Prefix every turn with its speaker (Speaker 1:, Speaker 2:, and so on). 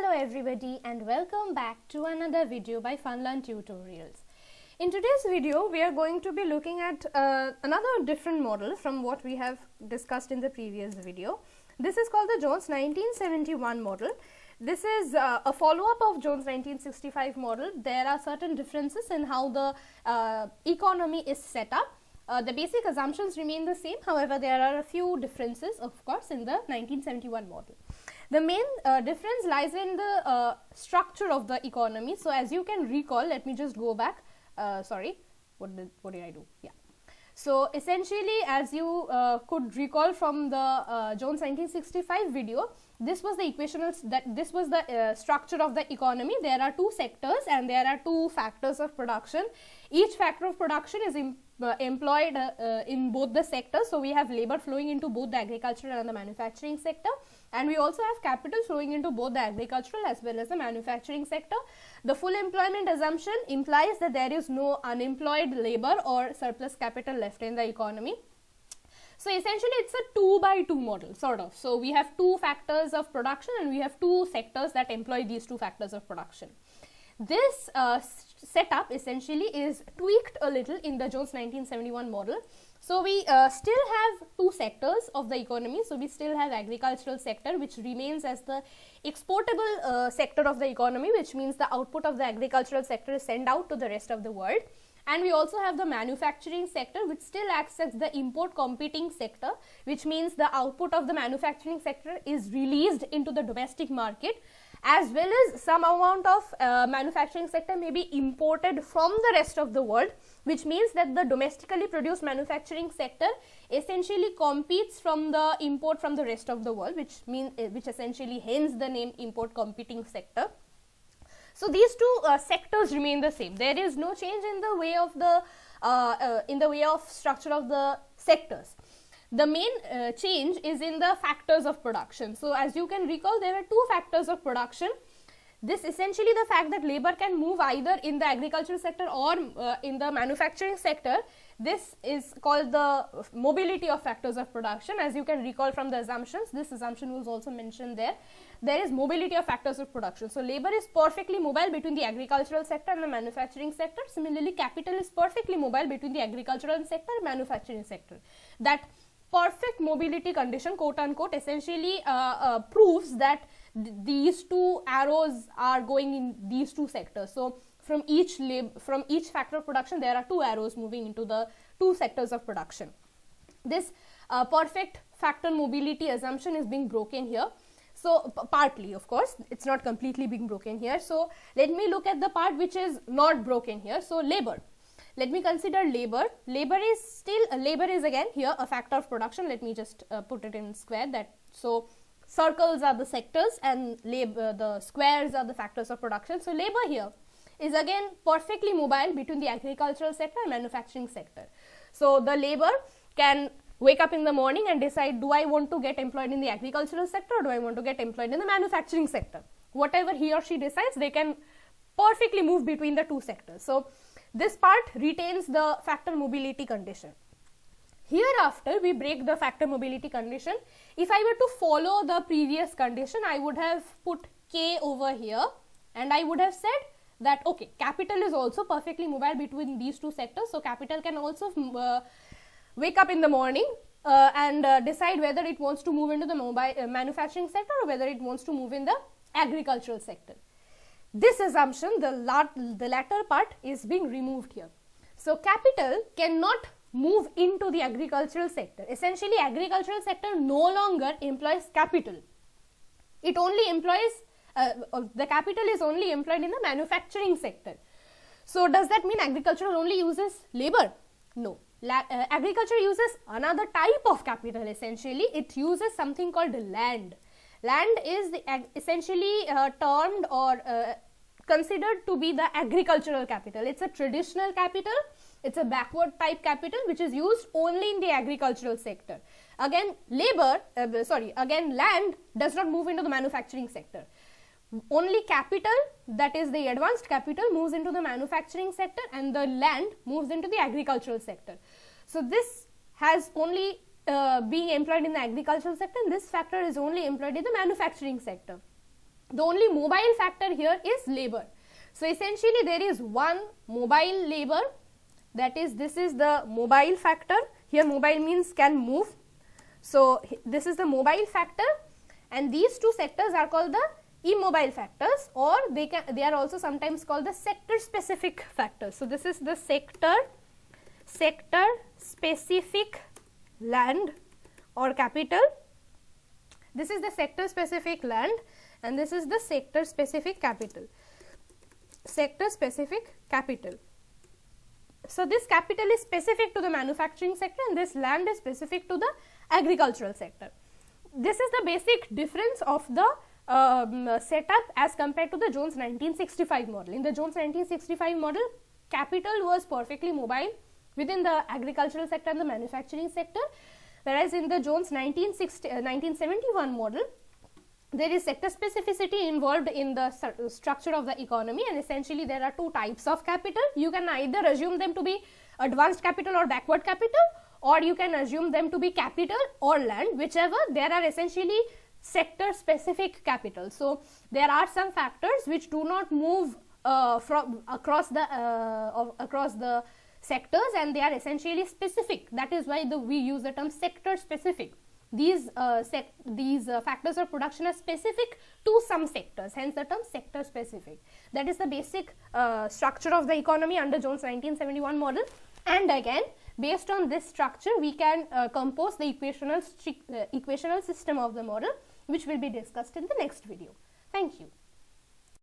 Speaker 1: Hello everybody and welcome back to another video by Funlearn Tutorials. In today's video we are going to be looking at another different model from what we have discussed in the previous video. This is called the Jones 1971 model. This is a follow-up of Jones 1965 model. There are certain differences in how the economy is set up. The basic assumptions remain the same, however there are a few differences of course in the 1971 model. The main difference lies in the structure of the economy. So as you can recall, let me just go back, what did I do? Yeah. So essentially, as you could recall from the Jones 1965 video, this was the equational, this was the structure of the economy. There are two sectors and there are two factors of production. Each factor of production is employed in both the sectors. So we have labor flowing into both the agricultural and the manufacturing sector, and we also have capital flowing into both the agricultural as well as the manufacturing sector. The full employment assumption implies that there is no unemployed labor or surplus capital left in the economy. So essentially it's a 2 by 2 model sort of. So we have two factors of production and we have two sectors that employ these two factors of production. This setup essentially is tweaked a little in the Jones 1971 model. So we still have two sectors of the economy. So we still have agricultural sector, which remains as the exportable sector of the economy, which means the output of the agricultural sector is sent out to the rest of the world. And we also have the manufacturing sector, which still acts as the import competing sector, which means the output of the manufacturing sector is released into the domestic market, as well as some amount of manufacturing sector may be imported from the rest of the world, which means that the domestically produced manufacturing sector essentially competes from the import from the rest of the world, which essentially hence the name import competing sector. So these two sectors remain the same. There is no change in the way of the structure of the sectors. The main change is in the factors of production. So as you can recall, there are two factors of production. This essentially the fact that labor can move either in the agricultural sector or in the manufacturing sector. This is called the mobility of factors of production. As you can recall from the assumptions, this assumption was also mentioned there. There is mobility of factors of production. So labor is perfectly mobile between the agricultural sector and the manufacturing sector. Similarly, capital is perfectly mobile between the agricultural sector and manufacturing sector. That perfect mobility condition, quote unquote, essentially proves that these two arrows are going in these two sectors. So from each factor of production, there are two arrows moving into the two sectors of production. This perfect factor mobility assumption is being broken here. So partly, of course, it's not completely being broken here. So let me look at the part which is not broken here. So labor. Let me consider labor. Labor is again here a factor of production. Let me just put it in square. So circles are the sectors and the squares are the factors of production. So labor here is again perfectly mobile between the agricultural sector and manufacturing sector. So the labor can wake up in the morning and decide, do I want to get employed in the agricultural sector or do I want to get employed in the manufacturing sector? Whatever he or she decides, they can perfectly move between the two sectors. So this part retains the factor mobility condition. Hereafter, we break the factor mobility condition. If I were to follow the previous condition, I would have put K over here and I would have said that, okay, capital is also perfectly mobile between these two sectors. So capital can also wake up in the morning and decide whether it wants to move into the manufacturing sector or whether it wants to move in the agricultural sector. This assumption, the latter part, is being removed here. So capital cannot move into the agricultural sector. Essentially, agricultural sector no longer employs capital. It only employs, the capital is only employed in the manufacturing sector. So does that mean agriculture only uses labor? No. Agriculture uses another type of capital essentially. It uses something called land. Land is essentially termed or considered to be the agricultural capital. It's a traditional capital. It's a backward type capital which is used only in the agricultural sector. Again, land does not move into the manufacturing sector. Only capital, that is the advanced capital, moves into the manufacturing sector and the land moves into the agricultural sector. So this has only being employed in the agricultural sector, and this factor is only employed in the manufacturing sector. The only mobile factor here is labor. So essentially there is one mobile labor, that is, this is the mobile factor. Here mobile means can move. So this is the mobile factor, and these two sectors are called the immobile factors, or they are also sometimes called the sector specific factors. So this is the sector specific land or capital. This is the sector specific land, and this is the sector specific capital. Sector specific capital. So this capital is specific to the manufacturing sector, and this land is specific to the agricultural sector. This is the basic difference of the setup as compared to the Jones 1965 model. In the Jones 1965 model, capital was perfectly mobile within the agricultural sector and the manufacturing sector, whereas in the Jones 1971 model, there is sector specificity involved in the structure of the economy, and essentially there are two types of capital. You can either assume them to be advanced capital or backward capital, or you can assume them to be capital or land, whichever. There are essentially sector specific capital. So there are some factors which do not move from across the sectors, and they are essentially specific. That is why we use the term sector specific. These factors of production are specific to some sectors, hence the term sector specific. That is the basic structure of the economy under Jones 1971 model. And again, based on this structure, we can compose the equational system of the model, which will be discussed in the next video. Thank you.